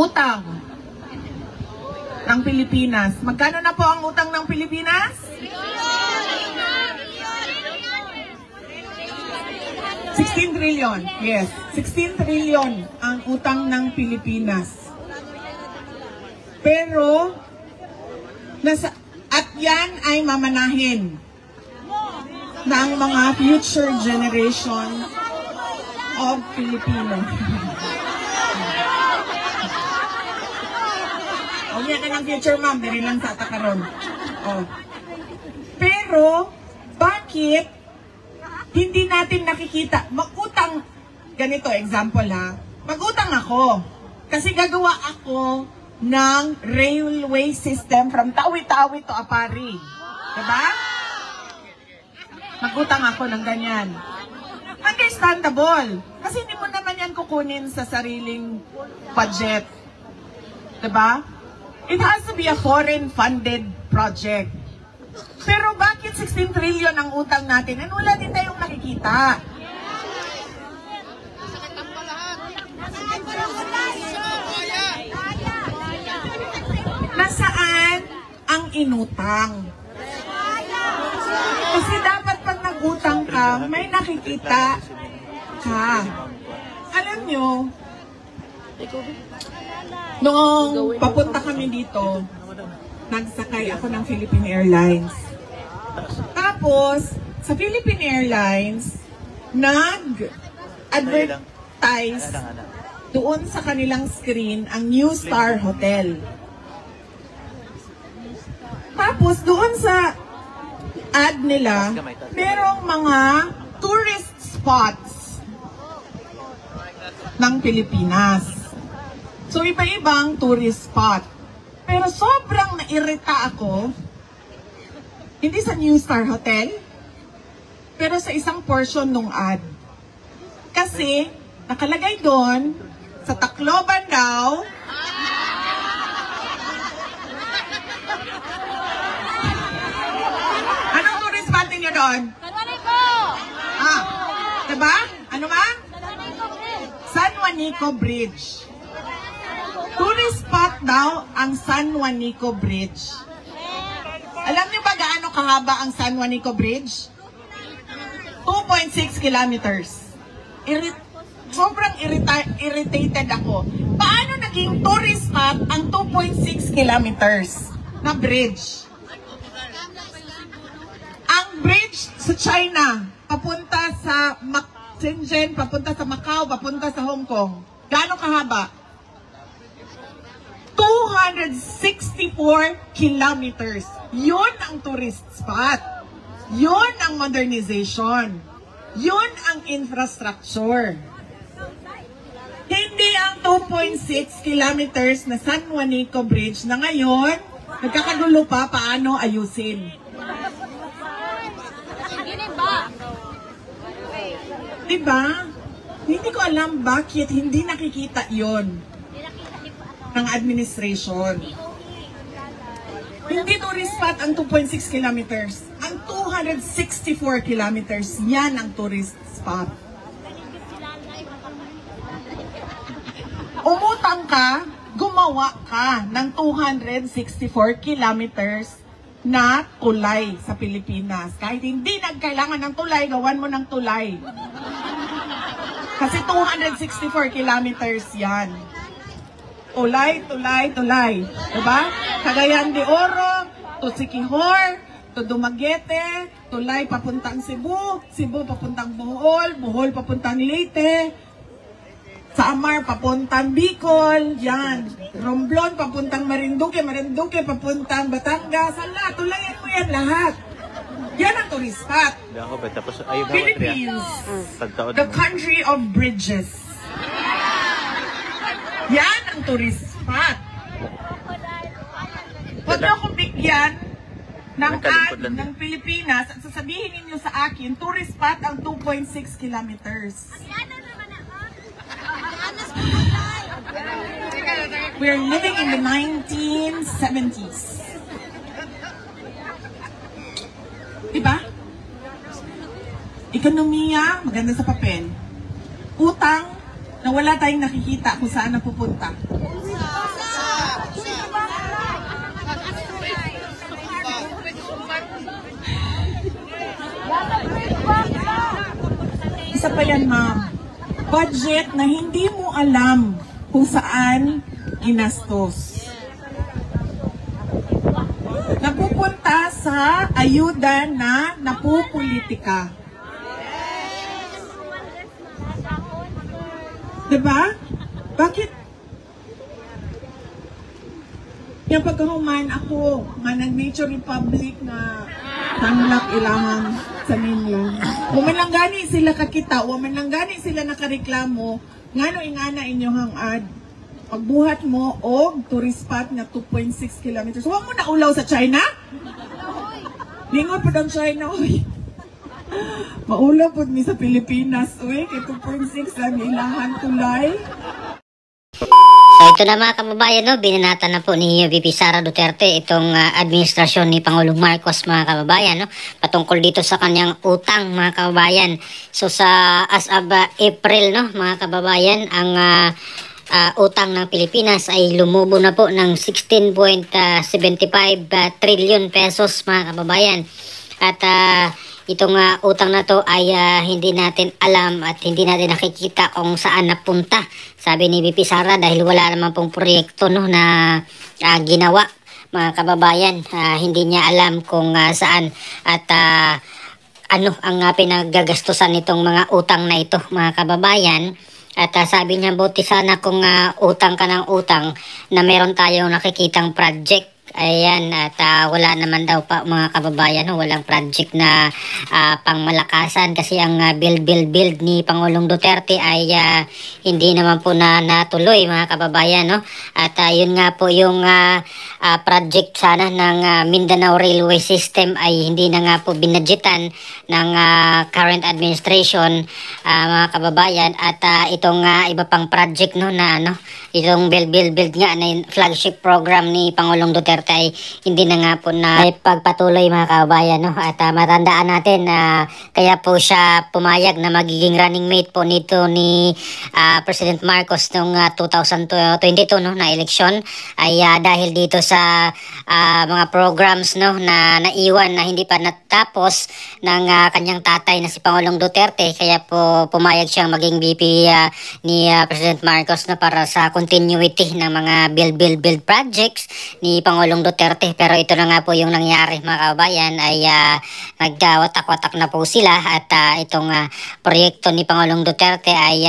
Utang ng Pilipinas. Magkano na po ang utang ng Pilipinas? 16 trillion. Yes, 16 trillion ang utang ng Pilipinas. Pero, at yan ay mamanahin ng mga future generation of Filipino. O yan na ng future, ma'am. Dari lang sa atakaron. Pero, bakit hindi natin nakikita? Mag-utang, ganito, example ha. Mag-utang ako. Kasi gagawa ako ng railway system from Tawi-Tawi to Apari. Diba? Mag-utang ako ng ganyan. Understandable. Kasi hindi mo naman yan kukunin sa sariling budget. Diba? It has to be a foreign-funded project. Pero bakit 16 trillion ang utang natin? And wala din tayong nakikita. Nasaan ang inutang? Kasi dapat pag nag-utang ka, may nakikita ka. Alam nyo, noong papunta kami dito, nagsakay ako ng Philippine Airlines. Tapos, sa Philippine Airlines, nag-advertise doon sa kanilang screen ang New Star Hotel. Tapos, doon sa ad nila, merong mga tourist spots ng Pilipinas. So, iba-ibang tourist spot. Pero sobrang nairita ako, hindi sa New Star Hotel, pero sa isang portion ng ad. Kasi, nakalagay doon, sa Tacloban daw, anong tourist spot niyo doon? San Juanico! Diba? Ano ba? San Juanico Bridge. Tourist spot daw ang San Juanico Bridge. Alam niyo ba gaano kahaba ang San Juanico Bridge? 2.6 kilometers. Sobrang irritated ako. Paano naging tourist spot ang 2.6 kilometers na bridge? Ang bridge sa China, papunta sa Shenzhen, papunta sa Macau, papunta sa Hong Kong. Gaano kahaba? 264 kilometers. Yun ang tourist spot. Yun ang modernization. Yun ang infrastructure. Hindi ang 2.6 kilometers na San Juanico Bridge na ngayon, nagkakagulo pa paano ayusin. Diba? Hindi ko alam bakit hindi nakikita yon ng administration. Hindi tourist spot ang 2.6 kilometers. Ang 264 kilometers, yan ang tourist spot. Umutang ka, gumawa ka ng 264 kilometers na tulay sa Pilipinas. Kahit hindi nagkailangan ng tulay, gawan mo ng tulay. Kasi 264 kilometers yan. Tulay, tulay, tulay. Diba? Cagayan de Oro, to Siquijor, to Dumaguete, tulay papuntang Cebu, Cebu papuntang Bohol, Bohol papuntang Leyte, sa Amar papuntang Bicol, yan. Romblon papuntang Marinduque, Marinduque papuntang Batangas, ala, tulayan mo yan lahat. Yan ang tourist spot. Philippines, the country of bridges. Yan ang tourist spot. Huwag niyo akong bigyan ng ad ng Pilipinas at sasabihin ninyo sa akin, tourist spot ang 2.6 kilometers. We're living in the 1970s. Diba? Ekonomiya, maganda sa papel. Utang, na wala tayong nakikita kung saan napupunta. ba yan, ma'am? Budget na hindi mo alam kung saan ginastos. Napupunta sa ayuda na napupolitika. Diba? Bakit? Yung pagkahuman ako, nga nag-Nature Republic na tanglak ilahang sa ninyo. Waman lang gani sila kakita, waman lang gani sila nakareklamo, ngano ingana inyong ad. Pagbuhat mo og tourist spot na 2.6 kilometers. Huwag mo na ulaw sa China? Lingon po ng China, uy. Maulaw po ni sa Pilipinas, uy. Kaya 2.6 lang ilahan tulay. So ito na mga kababayan, no, binanatan na po ni VP Sara Duterte itong administrasyon ni Pangulong Marcos, mga kababayan, no, patungkol dito sa kanyang utang, mga kababayan. So as of April, no, mga kababayan, ang utang ng Pilipinas ay lumubo na po ng 16.75 trillion pesos, mga kababayan. At itong utang na to ay hindi natin alam at hindi natin nakikita kung saan napunta, sabi ni VP Sara, dahil wala naman pong proyekto, no, na ginawa, mga kababayan. Hindi niya alam kung saan at ano ang pinagagastusan nitong mga utang na ito, mga kababayan. At sabi niya, buti sana kung utang ka ng utang na meron tayong nakikitang project. Ayan, at wala naman daw pa, mga kababayan, no, walang project na pangmalakasan kasi ang build ni Pangulong Duterte ay hindi naman po natuloy, mga kababayan, no? At yun nga po yung project sana ng Mindanao Railway System ay hindi na nga po binadgetan ng current administration, mga kababayan. At itong iba pang project, no, na ano, itong build nga na flagship program ni Pangulong Duterte ay hindi na nga po na pagpatuloy, mga kababayan, no? At matandaan natin na kaya po siya pumayag na magiging running mate po nito ni President Marcos noong 2022, no, na eleksyon ay dahil dito sa mga programs, no, na naiwan na hindi pa natapos ng kanyang tatay na si Pangulong Duterte. Kaya po pumayag siyang maging VP ni President Marcos, no, para sa continuity ng mga build projects ni Pangulong Duterte. Pero ito na nga po yung nangyari, mga kababayan, ay nagwatak-watak na po sila at itong proyekto ni Pangulong Duterte ay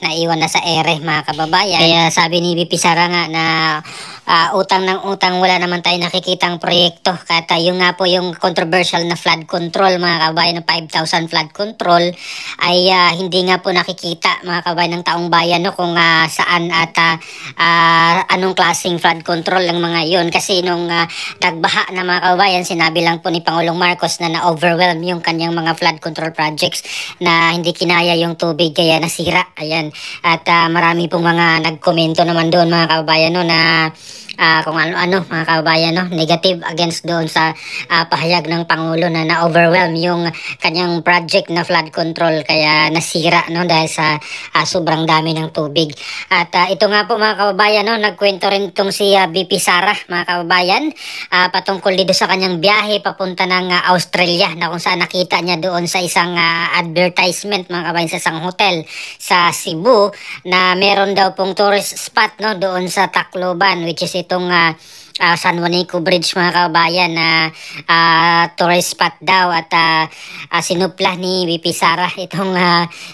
naiwan na sa ere, mga kababayan. Kaya sabi ni VP Sara nga na utang ng utang, wala naman tayo nakikitang proyekto. At yung nga po yung controversial na flood control, mga kababayan, ng 5,000 flood control ay hindi nga po nakikita, mga kababayan, ng taong bayan, no, kung saan at anong klaseng flood control ng mga yon. Kasi nung nagbaha na, mga kababayan, sinabi lang po ni Pangulong Marcos na na-overwhelm yung kanyang mga flood control projects, na hindi kinaya yung tubig kaya nasira. Ayan. At marami pong mga nagkomento naman doon, mga kababayan, no, na kung ano-ano, mga kababayan, no, negative against doon sa pahayag ng Pangulo na na-overwhelm yung kanyang project na flood control kaya nasira, no, dahil sa sobrang dami ng tubig. At ito nga po, mga kababayan, no, nagkwento rin itong si VP Sara, mga kababayan, patungkol dito sa kanyang biyahe papunta ng Australia, na kung saan nakita niya doon sa isang advertisement, mga kababayan, sa isang hotel sa Cebu na meron daw pong tourist spot, no, doon sa Tacloban, which is itong San Juanico Bridge, mga kababayan, na tourist spot daw. At sinupla ni VP Sara itong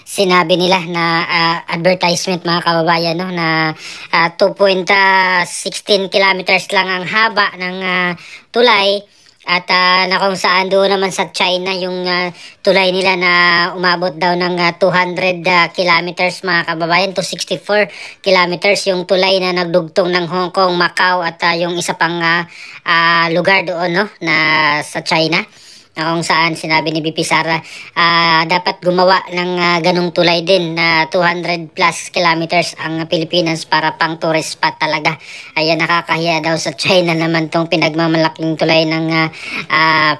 sinabi nila na advertisement, mga kababayan, no, na 2.16 kilometers lang ang haba ng tulay. At na kung saan doon naman sa China yung tulay nila na umabot daw ng 200 kilometers, mga kababayan, to 64 kilometers yung tulay na nagdugtong ng Hong Kong, Macau at yung isa pang lugar doon, no, na sa China. Na kung saan sinabi ni VP Sara dapat gumawa ng ganong tulay din na 200 plus kilometers ang Pilipinas para pang tourist spot talaga. Ayan, nakakahiya daw sa China naman tong pinagmamalaking tulay ng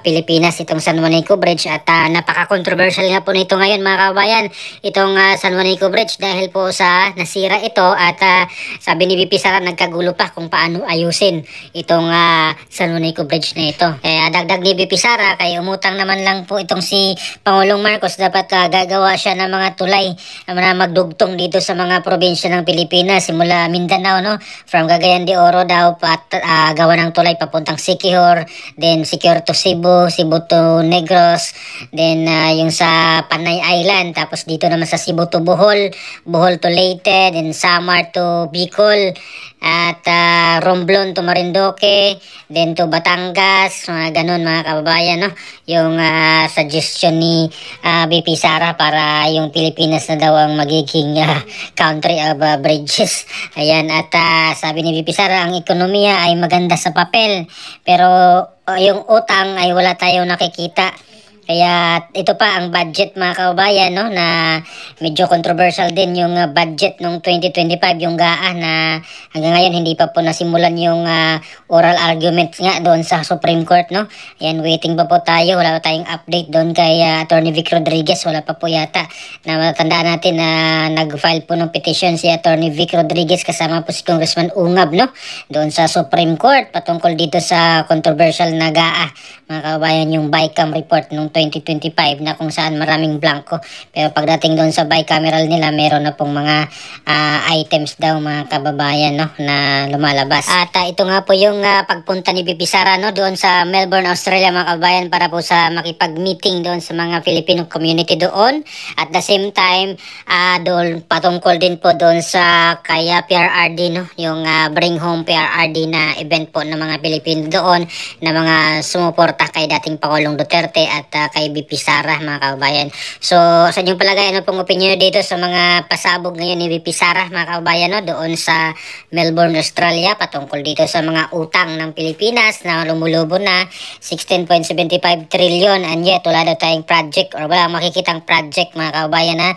Pilipinas, itong San Juanico Bridge. At napaka-controversial nga po nito ngayon, mga kababayan, itong San Juanico Bridge, dahil po sa nasira ito. At sabi ni VP Sara, nagkagulo pa kung paano ayusin itong San Juanico Bridge na ito. Kaya dagdag ni VP Sara, kay umutang naman lang po itong si Pangulong Marcos. Dapat gagawa siya ng mga tulay na magdugtong dito sa mga probinsya ng Pilipinas, simula Mindanao, no? From Cagayan de Oro daw, gawa ng tulay papuntang Siquijor, then Siquijor to Cebu, Cebu to Negros, then yung sa Panay Island, tapos dito naman sa Cebu to Bohol, Bohol to Leyte, then Samar to Bicol, at Romblon to Marinduque, then to Batangas, mga ganun mga kababayan, no? Yung suggestion ni BP Sara para yung Pilipinas na daw ang magiging country of bridges. Ayan, at sabi ni BP Sara, ang ekonomiya ay maganda sa papel, pero yung utang ay wala tayong nakikita. Kaya ito pa ang budget mga kababayan, no, na medyo controversial din yung budget nung 2025, yung GAA, na hanggang ngayon hindi pa po nasimulan yung oral argument nga doon sa Supreme Court, no. Ayan, waiting pa po tayo, wala pa tayong update doon kay Attorney Vic Rodriguez, wala pa po yata. Na matandaan natin na nag-file po ng petition si Attorney Vic Rodriguez kasama po si Congressman Ungab, no, doon sa Supreme Court patungkol dito sa controversial na GAA mga kababayan, yung BICAM report nung 2025 na kung saan maraming blanco. Pero pagdating doon sa bicameral nila, meron na pong mga items daw mga kababayan, no, na lumalabas. At ito nga po yung pagpunta ni BP Sara, no, doon sa Melbourne, Australia mga kababayan, para po sa makipag-meeting doon sa mga Filipino community doon. At the same time, doon patungkol din po doon sa kaya PRRD, no, yung Bring Home PRRD na event po ng mga Pilipino doon, na mga sumuporta kay dating Pangulong Duterte at kay BP Sara mga kababayan. So sa inyong palagay, ano pong opinion dito sa mga pasabog ngayon ni BP Sara mga kababayan, no, doon sa Melbourne, Australia, patungkol dito sa mga utang ng Pilipinas na lumulubo na 16.75 trillion, and yet wala daw tayong project or wala makikitang project mga kababayan, na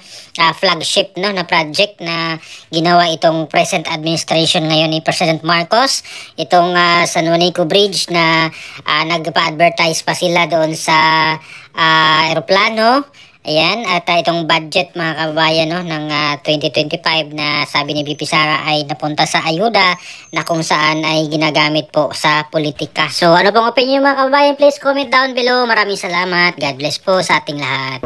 flagship, no, na project na ginawa itong present administration ngayon ni President Marcos, itong San Juanico Bridge na nagpa-advertise pa sila doon sa aeroplano. Ayan, at itong budget mga kababayan, no, ng 2025 na sabi ni BP Sara ay napunta sa ayuda na kung saan ay ginagamit po sa politika. So ano pong opinion mga kababayan, please comment down below. Maraming salamat. God bless po sa ating lahat.